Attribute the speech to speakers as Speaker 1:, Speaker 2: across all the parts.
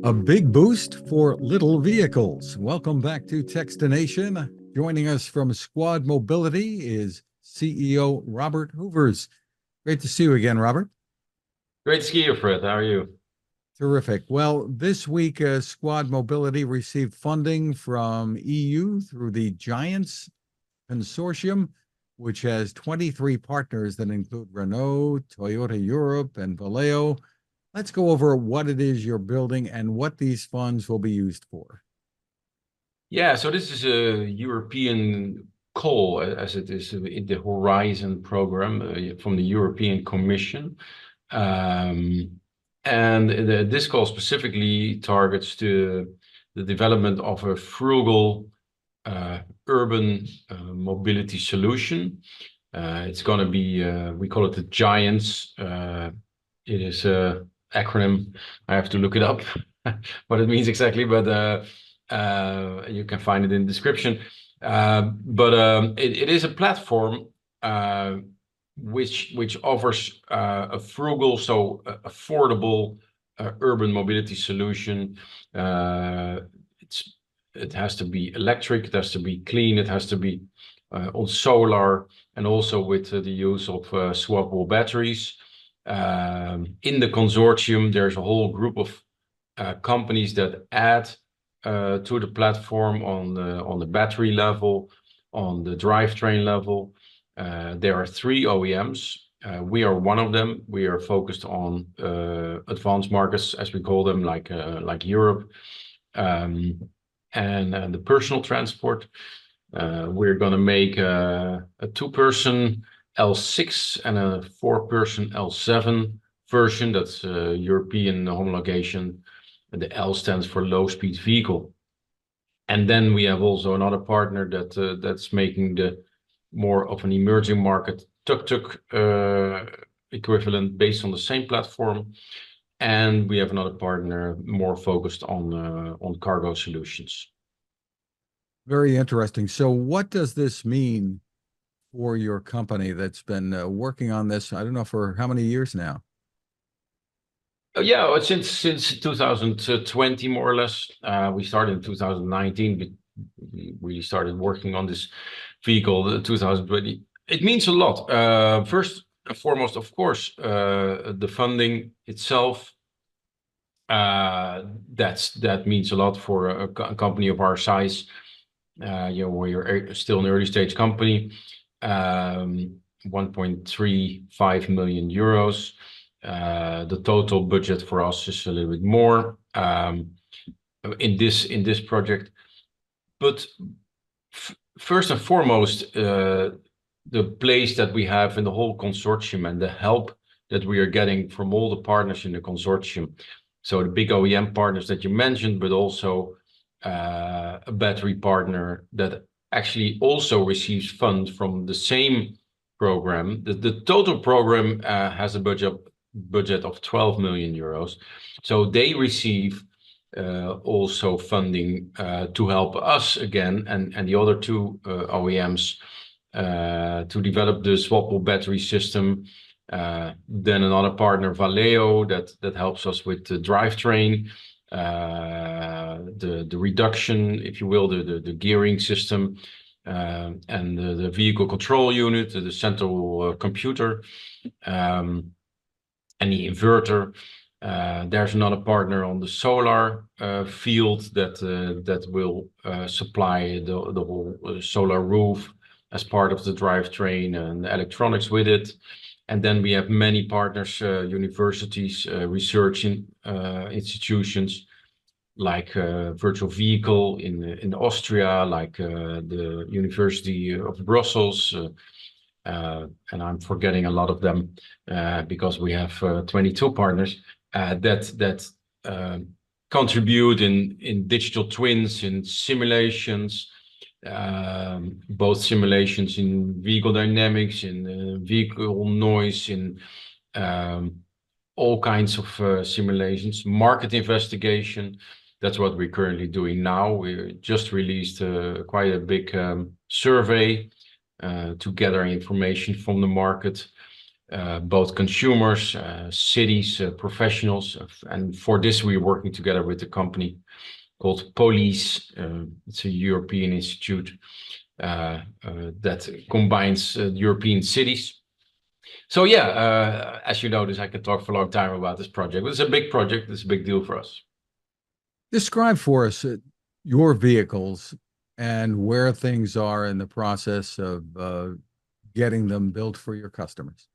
Speaker 1: A big boost for little vehicles. Welcome back to Techstination. Joining us from Squad Mobility is CEO Robert Hoevers. Great to see you again, Robert.
Speaker 2: Great to see you, Fred. How are you?
Speaker 1: Terrific. Well, this week, Squad Mobility received funding from EU through the Giants Consortium, which has 23 partners that include Renault, Toyota Europe, and Valeo. Let's go over what it is you're building and what these funds will be used for.
Speaker 2: Yeah, so this is a European call, as it is in the Horizon program from the European Commission. This call specifically targets the development of a frugal urban mobility solution. It's going to be, we call it the Giants. It is a acronym. I have to look it up what it means exactly, but you can find it in the description. It is a platform which offers a frugal, so affordable urban mobility solution. It has to be electric, it has to be clean, it has to be on solar, and also with the use of swappable batteries. In the consortium, there's a whole group of companies that add to the platform on the battery level, on the drivetrain level. There are 3 OEMs. We are one of them. We are focused on advanced markets, as we call them, like Europe, and the personal transport. We're going to make a 2-person L6 and a 4-person L7 version. That's European homologation. The L stands for low-speed vehicle. And then we have also another partner that's making the more of an emerging market tuk-tuk equivalent based on the same platform. And we have another partner more focused on cargo solutions.
Speaker 1: Very interesting. So what does this mean for your company that's been working on this, I don't know, for how many years now?
Speaker 2: Yeah, since 2020, more or less. We started in 2019, but we started working on this vehicle in 2020. It means a lot. First and foremost, of course, the funding itself. That means a lot for a company of our size. We're still an early stage company. 1.35 million euros. The total budget for us is a little bit more in this project. But first and foremost, the place that we have in the whole consortium and the help that we are getting from all the partners in the consortium. So the big OEM partners that you mentioned, but also a battery partner that actually also receives funds from the same program. The total program has a budget of 12 million euros. So they receive also funding to help us again and the other 2 OEMs to develop the swappable battery system. Then another partner, Valeo, that helps us with the drivetrain, the reduction, if you will, the gearing system, and the vehicle control unit, the central computer, and the inverter. There's another partner on the solar field that will supply the whole solar roof as part of the drivetrain and electronics with it. And then we have many partners, universities, research institutions, like Virtual Vehicle in Austria, like the University of Brussels, and I'm forgetting a lot of them because we have 22 partners that contribute in digital twins, in simulations, both simulations in vehicle dynamics, in vehicle noise, in all kinds of simulations, market investigation. That's what we're currently doing now. We just released quite a big survey to gather information from the market. both consumers, cities, professionals. And for this, we're working together with a company called Police. It's a European institute that combines European cities. So yeah, as you notice, I can talk for a long time about this project. But it's a big project. It's a big deal for us.
Speaker 1: Describe for us your vehicles and where things are in the process of getting them built for your customers.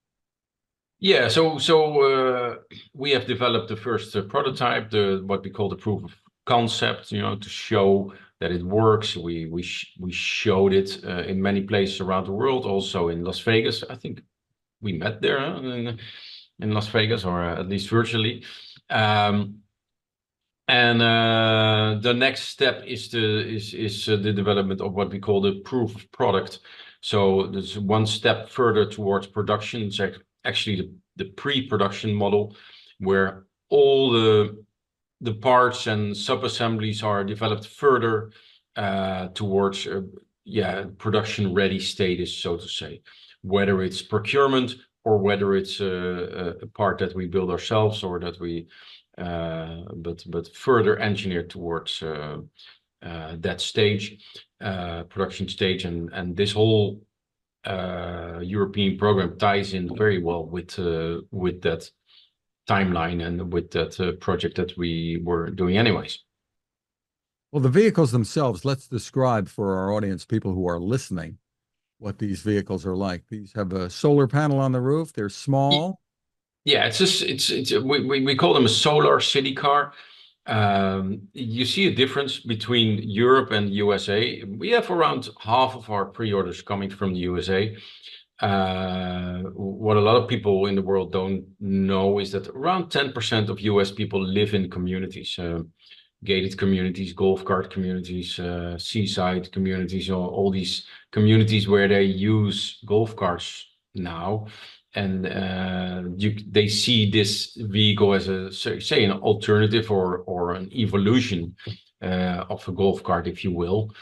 Speaker 2: Yeah, so we have developed the first prototype, what we call the proof of concept, to show that it works. We showed it in many places around the world, also in Las Vegas. I think we met there in Las Vegas, or at least virtually. And the next step is the development of what we call the proof of product. So there's one step further towards production. It's actually the pre-production model, where all the parts and sub-assemblies are developed further towards production ready status, so to say, whether it's procurement or whether it's a part that we build ourselves, or that we but further engineered towards that stage, production stage, and this whole European program ties in very well with that timeline and with that project that we were doing anyways.
Speaker 1: Well, the vehicles themselves, let's describe for our audience, people who are listening, what these vehicles are like. These have a solar panel on the roof. They're small.
Speaker 2: Yeah, we call them a solar city car. You see a difference between Europe and USA. We have around half of our pre-orders coming from the USA. What a lot of people in the world don't know is that around 10% of US people live in communities, gated communities, golf cart communities, seaside communities, all these communities where they use golf carts now. And they see this vehicle as an alternative or an evolution of a golf cart, if you will,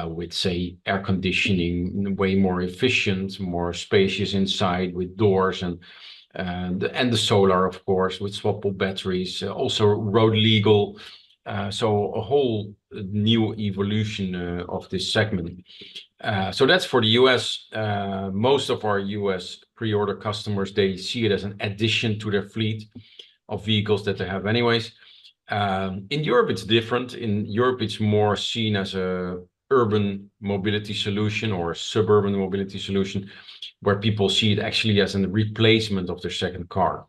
Speaker 2: with, say, air conditioning, way more efficient, more spacious inside, with doors, and the solar, of course, with swappable batteries, also road legal. So a whole new evolution of this segment. So that's for the US. Most of our US pre-order customers, they see it as an addition to their fleet of vehicles that they have anyways. In Europe, it's different. In Europe, it's more seen as a urban mobility solution or a suburban mobility solution, where people see it actually as a replacement of their second car.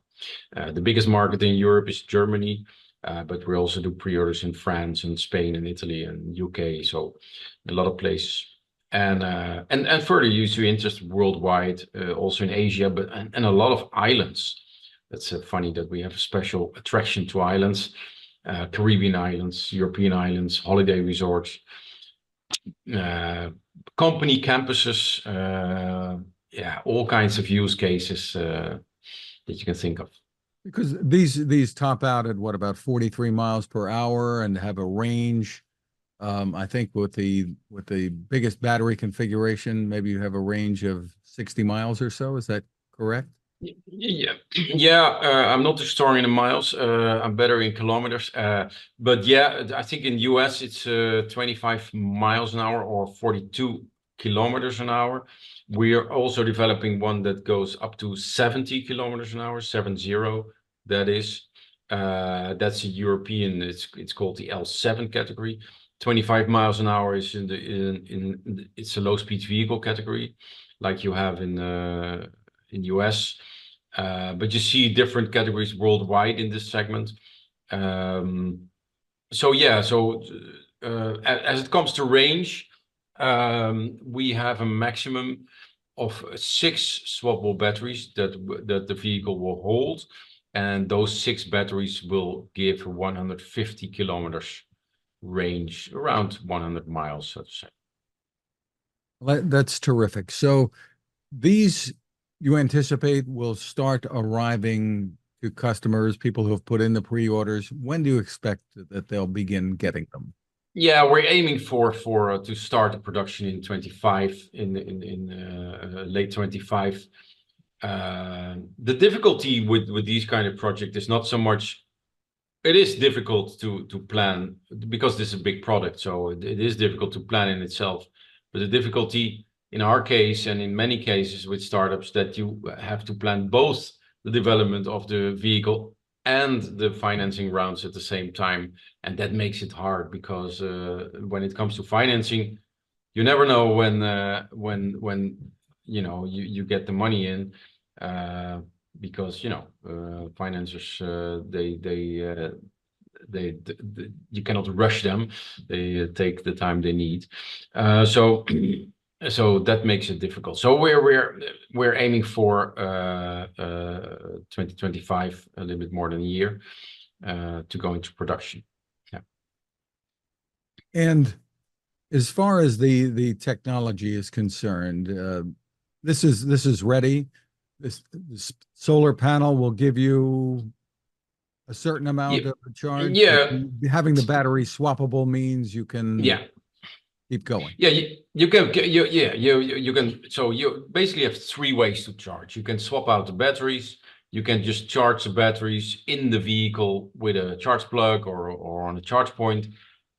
Speaker 2: The biggest market in Europe is Germany, but we also do pre-orders in France and Spain and Italy and UK, so a lot of places. And further, you see interest worldwide, also in Asia, but and a lot of islands. That's funny that we have a special attraction to islands, Caribbean islands, European islands, holiday resorts, company campuses, all kinds of use cases that you can think of.
Speaker 1: Because these top out at what, about 43 miles per hour, and have a range. I think with the biggest battery configuration, maybe you have a range of 60 miles or so. Is that correct?
Speaker 2: Yeah. I'm not a historian in miles. I'm better in kilometers. But yeah, I think in US it's 25 miles an hour or 42 kilometers an hour. We are also developing one that goes up to 70 kilometers an hour, 70. That is, that's a European. It's called the L7 category. 25 miles an hour is it's a low speed vehicle category, like you have in US. But you see different categories worldwide in this segment. So as it comes to range, we have a maximum of 6 swappable batteries that the vehicle will hold, and those 6 batteries will give 150 kilometers range, around 100 miles, so to say.
Speaker 1: That's terrific. So these, you anticipate, will start arriving to customers, people who have put in the pre-orders. When do you expect that they'll begin getting them?
Speaker 2: Yeah, we're aiming for to start the production in 25, in late 25. The difficulty with these kind of projects is not so much. It is difficult to plan because this is a big product, so it is difficult to plan in itself. But the difficulty in our case and in many cases with startups that you have to plan both the development of the vehicle and the financing rounds at the same time, and that makes it hard because when it comes to financing, you never know when you get the money in. Because financiers you cannot rush them. They take the time they need. So that makes it difficult. So we're aiming for 2025, a little bit more than a year, to go into production. Yeah.
Speaker 1: And as far as the technology is concerned, this is ready. This solar panel will give you a certain amount of charge.
Speaker 2: Yeah.
Speaker 1: Having the battery swappable means you can keep going.
Speaker 2: Yeah, you can. So you basically have three ways to charge. You can swap out the batteries. You can just charge the batteries in the vehicle with a charge plug or on a charge point,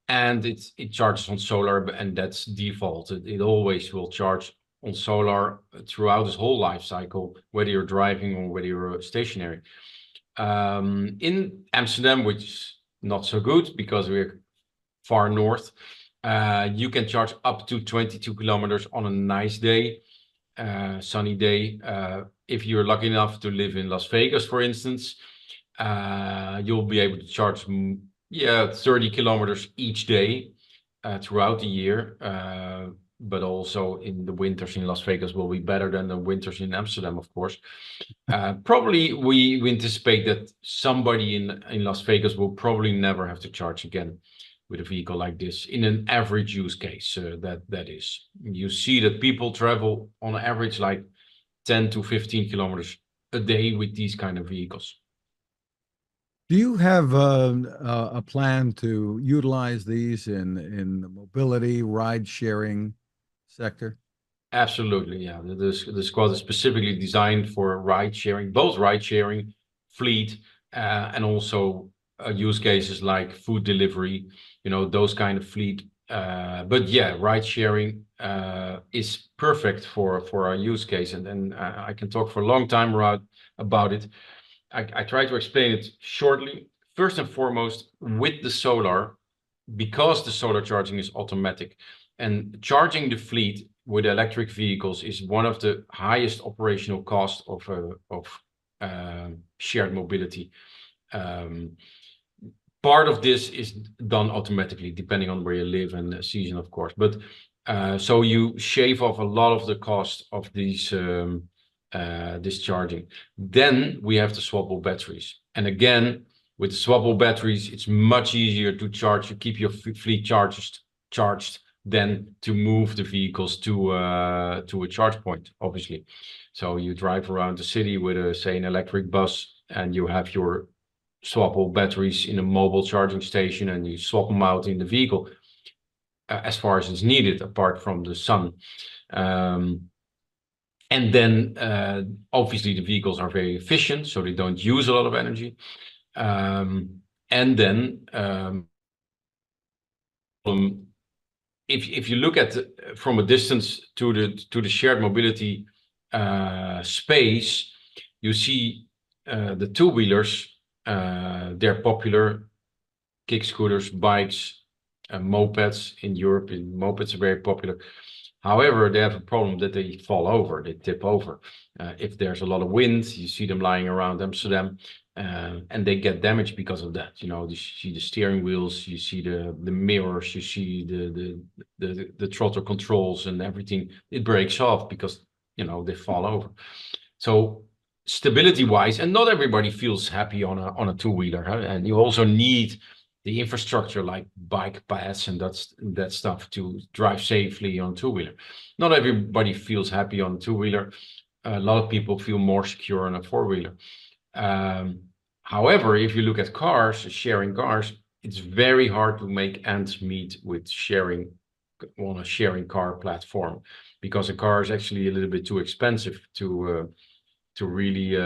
Speaker 2: and it charges on solar, and that's default. It always will charge on solar throughout its whole life cycle, whether you're driving or whether you're stationary. In Amsterdam, which is not so good because we're far north, you can charge up to 22 kilometers on a nice day, sunny day. If you're lucky enough to live in Las Vegas, for instance, you'll be able to charge 30 kilometers each day throughout the year. But also in the winters in Las Vegas will be better than the winters in Amsterdam, of course. Probably we anticipate that somebody in Las Vegas will probably never have to charge again with a vehicle like this in an average use case. That is, you see that people travel on average like 10 to 15 kilometers a day with these kind of vehicles.
Speaker 1: Do you have a plan to utilize these in the mobility ride sharing sector?
Speaker 2: Absolutely, yeah. The squad is specifically designed for ride sharing, both ride sharing, fleet, and also use cases like food delivery, those kind of fleet. But yeah, ride sharing is perfect for our use case, and I can talk for a long time about it. I try to explain it shortly. First and foremost, with the solar, because the solar charging is automatic, and charging the fleet with electric vehicles is one of the highest operational costs of shared mobility. Part of this is done automatically, depending on where you live and the season, of course. But so you shave off a lot of the cost of these this charging. Then we have the swappable batteries, and again, with the swappable batteries, it's much easier to charge. You keep your fleet charged than to move the vehicles to a charge point, obviously. So you drive around the city with say an electric bus, and you have your swappable batteries in a mobile charging station, and you swap them out in the vehicle as far as it's needed, apart from the sun. And then obviously the vehicles are very efficient, so they don't use a lot of energy. And then if you look at from a distance to the shared mobility space, you see the two-wheelers. They're popular: kick scooters, bikes, mopeds. In Europe, mopeds are very popular. However, they have a problem that they fall over, they tip over. If there's a lot of wind, you see them lying around Amsterdam, and they get damaged because of that. You see the steering wheels, you see the mirrors, you see the throttle controls and everything. It breaks off because they fall over. So stability-wise, and not everybody feels happy on a two-wheeler, huh? And you also need the infrastructure like bike paths and that stuff to drive safely on two-wheeler. Not everybody feels happy on a two-wheeler. A lot of people feel more secure on a four-wheeler. However, if you look at cars, sharing cars, it's very hard to make ends meet with sharing on a sharing car platform, because a car is actually a little bit too expensive to to really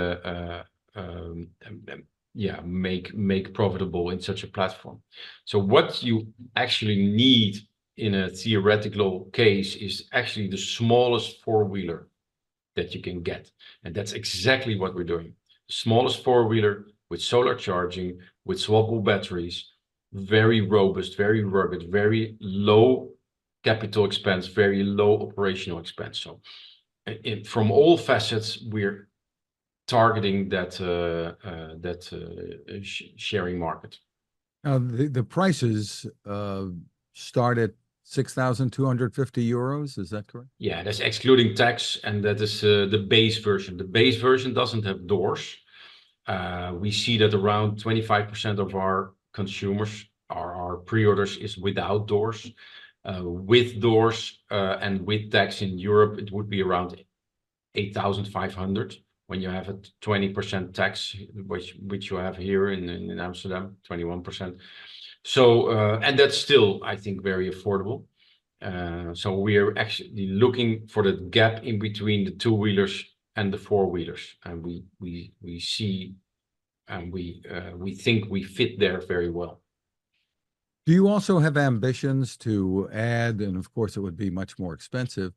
Speaker 2: yeah, make profitable in such a platform. So what you actually need in a theoretical case is actually the smallest four-wheeler that you can get. And that's exactly what we're doing. The smallest four-wheeler with solar charging, with swappable batteries, very robust, very rugged, very low capital expense, very low operational expense. So from all facets, we're targeting that sharing market.
Speaker 1: Now, the prices start at 6,250 euros. Is that correct?
Speaker 2: Yeah, that's excluding tax, and that is the base version. The base version doesn't have doors. We see that around 25% of our consumers, our pre-orders, is without doors. With doors and with tax in Europe, it would be around 8,500 when you have a 20% tax, which you have here in Amsterdam, 21%. So and that's still, I think, very affordable. So we are actually looking for the gap in between the two-wheelers and the four-wheelers, and we see and we think we fit there very well.
Speaker 1: Do you also have ambitions to add, and of course it would be much more expensive,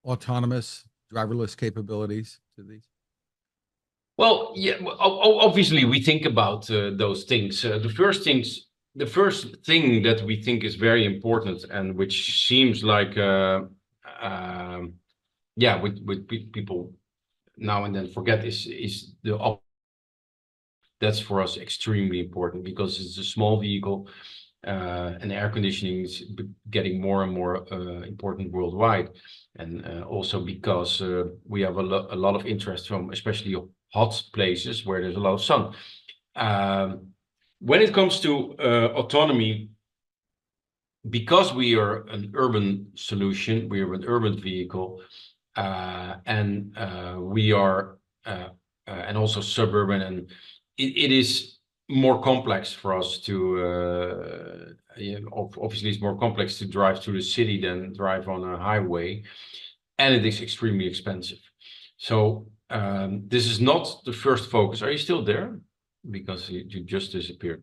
Speaker 1: autonomous driverless capabilities to these?
Speaker 2: Well, yeah, obviously we think about those things. The first thing that we think is very important, and which seems like yeah, with people now and then forget, is the that's for us extremely important, because it's a small vehicle, and air conditioning is getting more and more important worldwide, and also because we have a lot of interest from especially hot places where there's a lot of sun. When it comes to autonomy, because we are an urban solution, we are an urban vehicle, and we are and also suburban, and it is more complex for us to obviously it's more complex to drive through the city than drive on a highway, and it is extremely expensive. So this is not the first focus. Are you still there? Because you just disappeared.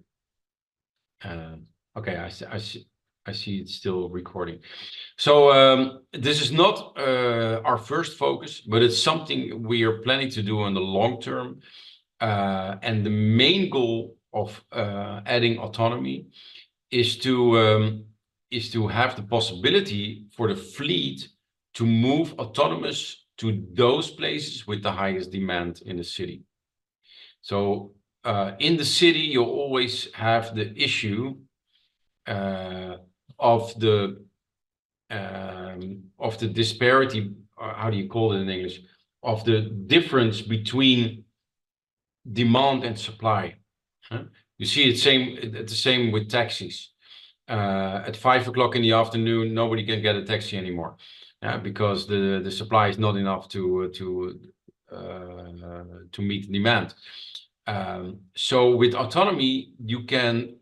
Speaker 2: Okay, I see it's still recording. So this is not our first focus, but it's something we are planning to do in the long term. And the main goal of adding autonomy is to have the possibility for the fleet to move autonomous to those places with the highest demand in the city. So in the city, you'll always have the issue of the disparity, or how do you call it in English, of the difference between demand and supply. You see the same with taxis. At 5 o'clock in the afternoon, nobody can get a taxi anymore, because the supply is not enough to meet demand. So with autonomy, you can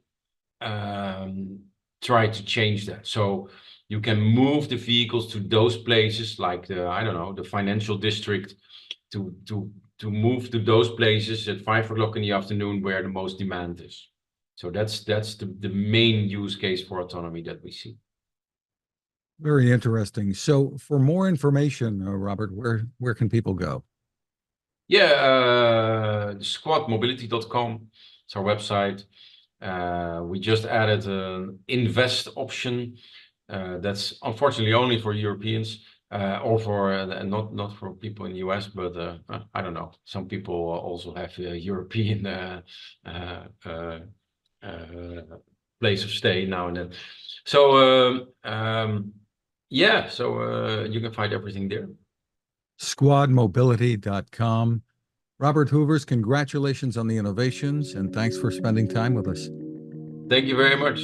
Speaker 2: try to change that. So you can move the vehicles to those places, like the financial district, to move to those places at 5 o'clock in the afternoon where the most demand is. So that's the main use case for autonomy that we see.
Speaker 1: Very interesting. So for more information, Robert, where can people go?
Speaker 2: Yeah, squadmobility.com. It's our website. We just added an invest option. That's unfortunately only for Europeans, or for not for people in the US, but I don't know. Some people also have a European place of stay now and then. So yeah, so you can find everything there.
Speaker 1: Squadmobility.com. Robert Hoevers, congratulations on the innovations, and thanks for spending time with us.
Speaker 2: Thank you very much.